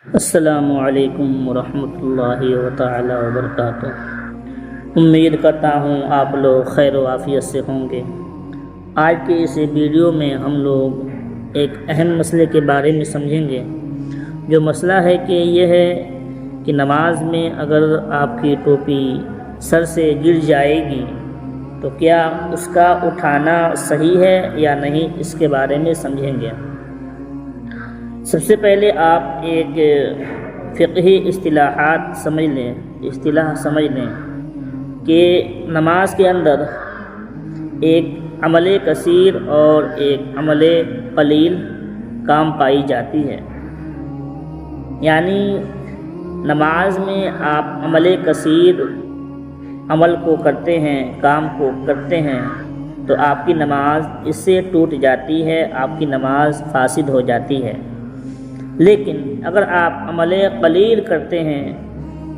السلام علیکم ورحمۃ اللہ تعالی وبرکاتہ۔ امید کرتا ہوں آپ لوگ خیر و عافیت سے ہوں گے۔ آج کے اس ویڈیو میں ہم لوگ ایک اہم مسئلے کے بارے میں سمجھیں گے۔ جو مسئلہ ہے کہ یہ ہے کہ نماز میں اگر آپ کی ٹوپی سر سے گر جائے گی تو کیا اس کا اٹھانا صحیح ہے یا نہیں، اس کے بارے میں سمجھیں گے۔ سب سے پہلے آپ ایک فقہی اصطلاح سمجھ لیں کہ نماز کے اندر ایک عمل کثیر اور ایک عمل قلیل کام پائی جاتی ہے۔ یعنی نماز میں آپ عمل کثیر عمل کو کرتے ہیں، کام کو کرتے ہیں، تو آپ کی نماز اس سے ٹوٹ جاتی ہے، آپ کی نماز فاسد ہو جاتی ہے۔ لیکن اگر آپ عمل قلیل کرتے ہیں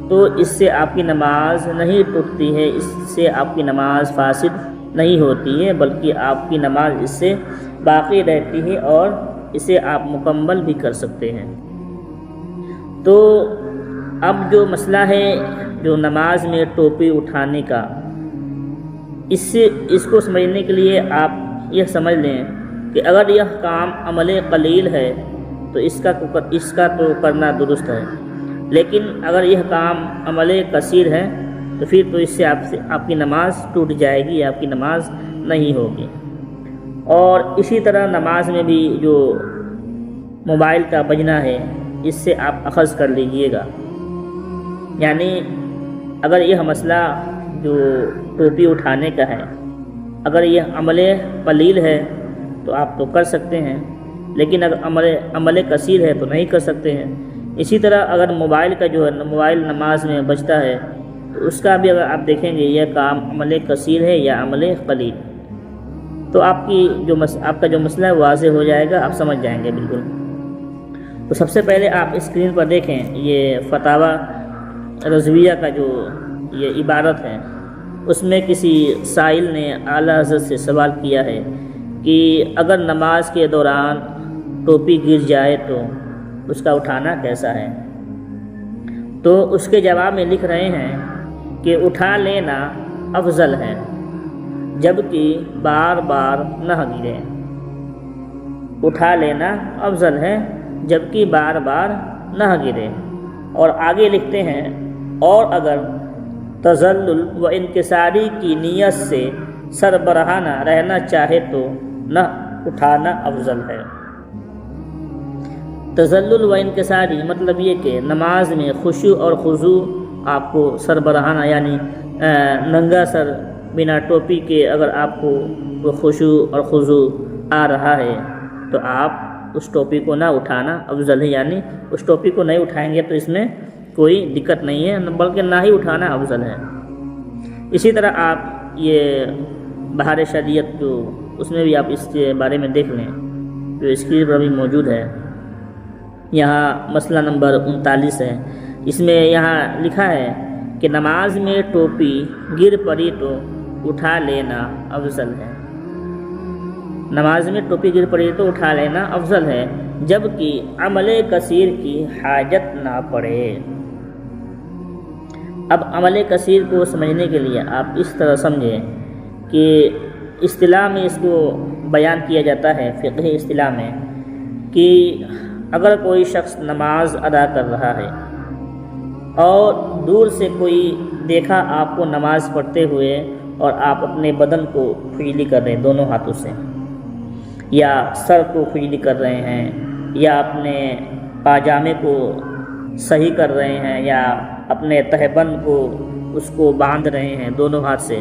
تو اس سے آپ کی نماز نہیں ٹوٹتی ہے، اس سے آپ کی نماز فاسد نہیں ہوتی ہے، بلکہ آپ کی نماز اس سے باقی رہتی ہے اور اسے آپ مکمل بھی کر سکتے ہیں۔ تو اب جو مسئلہ ہے جو نماز میں ٹوپی اٹھانے کا، اس کو سمجھنے کے لیے آپ یہ سمجھ لیں کہ اگر یہ کام عمل قلیل ہے تو اس کا تو کرنا درست ہے، لیکن اگر یہ کام عمل کثیر ہے تو پھر تو اس سے آپ کی نماز ٹوٹ جائے گی، آپ کی نماز نہیں ہوگی۔ اور اسی طرح نماز میں بھی جو موبائل کا بجنا ہے، اس سے آپ اخذ کر لیجئے گا۔ یعنی اگر یہ مسئلہ جو ٹوپی اٹھانے کا ہے، اگر یہ عمل قلیل ہے تو آپ تو کر سکتے ہیں، لیکن اگر عمل کثیر ہے تو نہیں کر سکتے ہیں۔ اسی طرح اگر موبائل کا جو ہے موبائل نماز میں بجتا ہے تو اس کا بھی اگر آپ دیکھیں گے یہ کام عمل کثیر ہے یا عمل قلیل، تو آپ کا جو مسئلہ ہے واضح ہو جائے گا، آپ سمجھ جائیں گے بالکل۔ تو سب سے پہلے آپ اسکرین پر دیکھیں، یہ فتاوی رضویہ کا جو یہ عبارت ہے، اس میں کسی سائل نے اعلیٰ حضرت سے سوال کیا ہے کہ اگر نماز کے دوران ٹوپی گر جائے تو اس کا اٹھانا کیسا ہے؟ تو اس کے جواب میں لکھ رہے ہیں کہ اٹھا لینا افضل ہے، جبکہ بار بار نہ گرے۔ اٹھا لینا افضل ہے جبکہ بار بار نہ گرے۔ اور آگے لکھتے ہیں، اور اگر تذلل و انکساری کی نیت سے سربراہانہ رہنا چاہے تو نہ اٹھانا افضل ہے۔ تذلل و انکساری مطلب یہ کہ نماز میں خشوع اور خضوع آپ کو سربراہانہ، یعنی ننگا سر بنا ٹوپی کے اگر آپ کو وہ خشوع اور خضوع آ رہا ہے تو آپ اس ٹوپی کو نہ اٹھانا افضل ہے۔ یعنی اس ٹوپی کو نہیں اٹھائیں گے تو اس میں کوئی دقت نہیں ہے، بلکہ نہ ہی اٹھانا افضل ہے۔ اسی طرح آپ یہ بہار شریعت جو اس میں بھی آپ اس کے بارے میں دیکھ لیں، جو اسکرین پر بھی موجود ہے۔ یہاں مسئلہ نمبر 39 ہے، اس میں یہاں لکھا ہے کہ نماز میں ٹوپی گر پڑی تو اٹھا لینا افضل ہے۔ نماز میں ٹوپی گر پڑی تو اٹھا لینا افضل ہے، جبکہ عمل کثیر کی حاجت نہ پڑے۔ اب عمل کثیر کو سمجھنے کے لیے آپ اس طرح سمجھیں کہ اصطلاح میں اس کو بیان کیا جاتا ہے، فقہی اصطلاح میں، کہ اگر کوئی شخص نماز ادا کر رہا ہے اور دور سے کوئی دیکھا آپ کو نماز پڑھتے ہوئے اور آپ اپنے بدن کو کھجلی کر رہے ہیں دونوں ہاتھوں سے، یا سر کو کھجلی کر رہے ہیں، یا اپنے پاجامے کو صحیح کر رہے ہیں، یا اپنے تہبند کو اس کو باندھ رہے ہیں دونوں ہاتھ سے،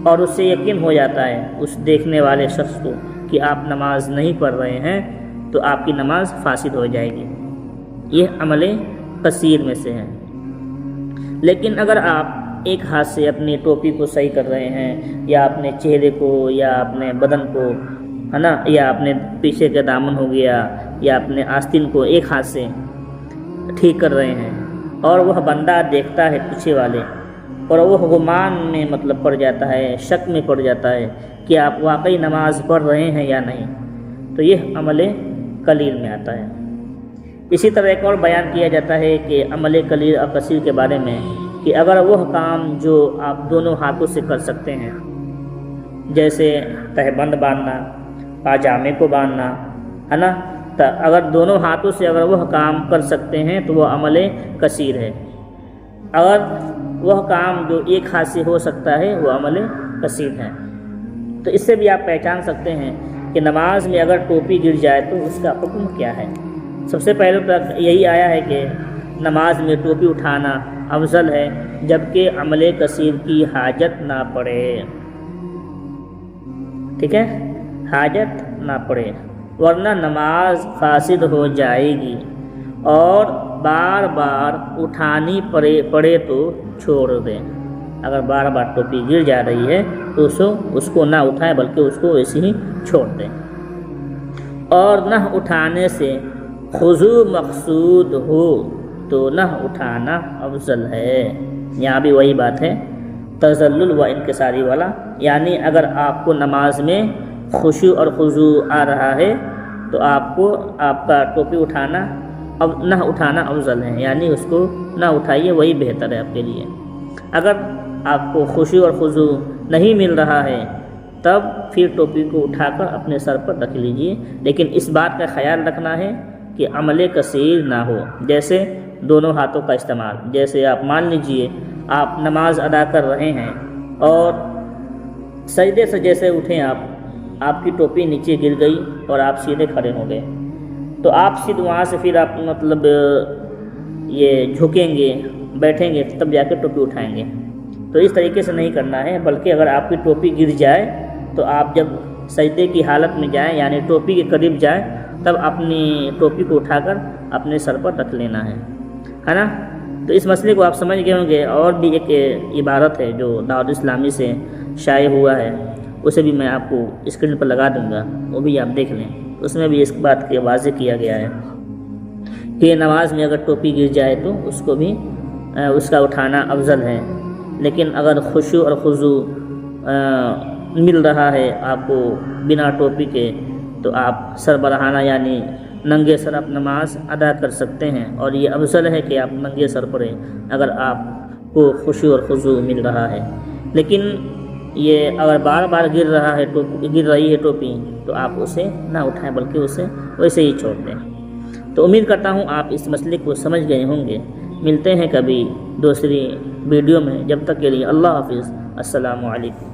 اور اس سے یقین ہو جاتا ہے اس دیکھنے والے شخص کو کہ آپ نماز نہیں پڑھ رہے ہیں، تو آپ کی نماز فاسد ہو جائے گی۔ یہ عمل قصیر میں سے ہے۔ لیکن اگر آپ ایک ہاتھ سے اپنی ٹوپی کو صحیح کر رہے ہیں، یا اپنے چہرے کو، یا اپنے بدن کو، ہے نا، یا اپنے پیچھے کا دامن ہو گیا، یا اپنے آستین کو ایک ہاتھ سے ٹھیک کر رہے ہیں، اور وہ بندہ دیکھتا ہے پیچھے والے، اور وہ گمان میں پڑ جاتا ہے، شک میں پڑ جاتا ہے کہ آپ واقعی نماز پڑھ رہے ہیں یا نہیں، تو یہ عمل قلیل میں آتا ہے۔ اسی طرح ایک اور بیان کیا جاتا ہے کہ عمل قلیل اور کثیر کے بارے میں کہ اگر وہ کام جو آپ دونوں ہاتھوں سے کر سکتے ہیں، جیسے تہبند باندھنا، پاجامے کو باندھنا، ہے نا، تو اگر دونوں ہاتھوں سے اگر وہ کام کر سکتے ہیں تو وہ عمل کثیر ہے۔ اگر وہ کام جو ایک ہاتھ سے ہو سکتا ہے وہ عمل کثیر ہے۔ تو اس سے بھی آپ پہچان سکتے ہیں کہ نماز میں اگر ٹوپی گر جائے تو اس کا حکم کیا ہے۔ سب سے پہلے تو یہی آیا ہے کہ نماز میں ٹوپی اٹھانا افضل ہے جبکہ عمل کثیر کی حاجت نہ پڑے، ٹھیک ہے، حاجت نہ پڑے، ورنہ نماز فاسد ہو جائے گی، اور بار بار اٹھانی پڑے تو چھوڑ دیں۔ اگر بار بار ٹوپی گر جا رہی ہے تو اس کو نہ اٹھائیں بلکہ اس کو ویسے ہی چھوڑ دیں۔ اور نہ اٹھانے سے خضوع مقصود ہو تو نہ اٹھانا افضل ہے۔ یہاں بھی وہی بات ہے، تذلل و انکساری والا، یعنی اگر آپ کو نماز میں خشوع اور خضوع آ رہا ہے تو آپ کا ٹوپی اٹھانا نہ اٹھانا افضل ہے، یعنی اس کو نہ اٹھائیے، وہی بہتر ہے آپ کے لیے۔ اگر آپ کو خشوع اور خضوع نہیں مل رہا ہے تب پھر ٹوپی کو اٹھا کر اپنے سر پر رکھ لیجئے، لیکن اس بات کا خیال رکھنا ہے کہ عمل کثیر نہ ہو، جیسے دونوں ہاتھوں کا استعمال۔ جیسے آپ مان لیجئے آپ نماز ادا کر رہے ہیں اور سجدے سے جیسے اٹھیں آپ کی ٹوپی نیچے گر گئی اور آپ سیدھے کھڑے ہو گئے، تو آپ سیدھے وہاں سے پھر آپ یہ جھکیں گے، بیٹھیں گے، تب جا کے ٹوپی اٹھائیں گے۔ تو اس طریقے سے نہیں کرنا ہے، بلکہ اگر آپ کی ٹوپی گر جائے تو آپ جب سجدے کی حالت میں جائیں، یعنی ٹوپی کے قریب جائیں، تب اپنی ٹوپی کو اٹھا کر اپنے سر پر رکھ لینا ہے نا۔ تو اس مسئلے کو آپ سمجھ گئے ہوں گے۔ اور بھی ایک عبارت ہے جو دعوت اسلامی سے شائع ہوا ہے، اسے بھی میں آپ کو اسکرین پر لگا دوں گا، وہ بھی آپ دیکھ لیں۔ اس میں بھی اس بات کے واضح کیا گیا ہے کہ نماز میں اگر ٹوپی گر جائے تو اس کو بھی اس کا اٹھانا افضل ہے، لیکن اگر خشوع اور خضوع مل رہا ہے آپ کو بنا ٹوپی کے تو آپ سربراہانہ یعنی ننگے سر آپ نماز ادا کر سکتے ہیں، اور یہ افضل ہے کہ آپ ننگے سر پڑھیں اگر آپ کو خشوع اور خضوع مل رہا ہے۔ لیکن یہ اگر بار بار گر رہی ہے ٹوپی تو آپ اسے نہ اٹھائیں بلکہ اسے ویسے ہی چھوڑ دیں۔ تو امید کرتا ہوں آپ اس مسئلے کو سمجھ گئے ہوں گے۔ ملتے ہیں کبھی دوسری ویڈیو میں، جب تک کے لیے اللہ حافظ، السلام علیکم۔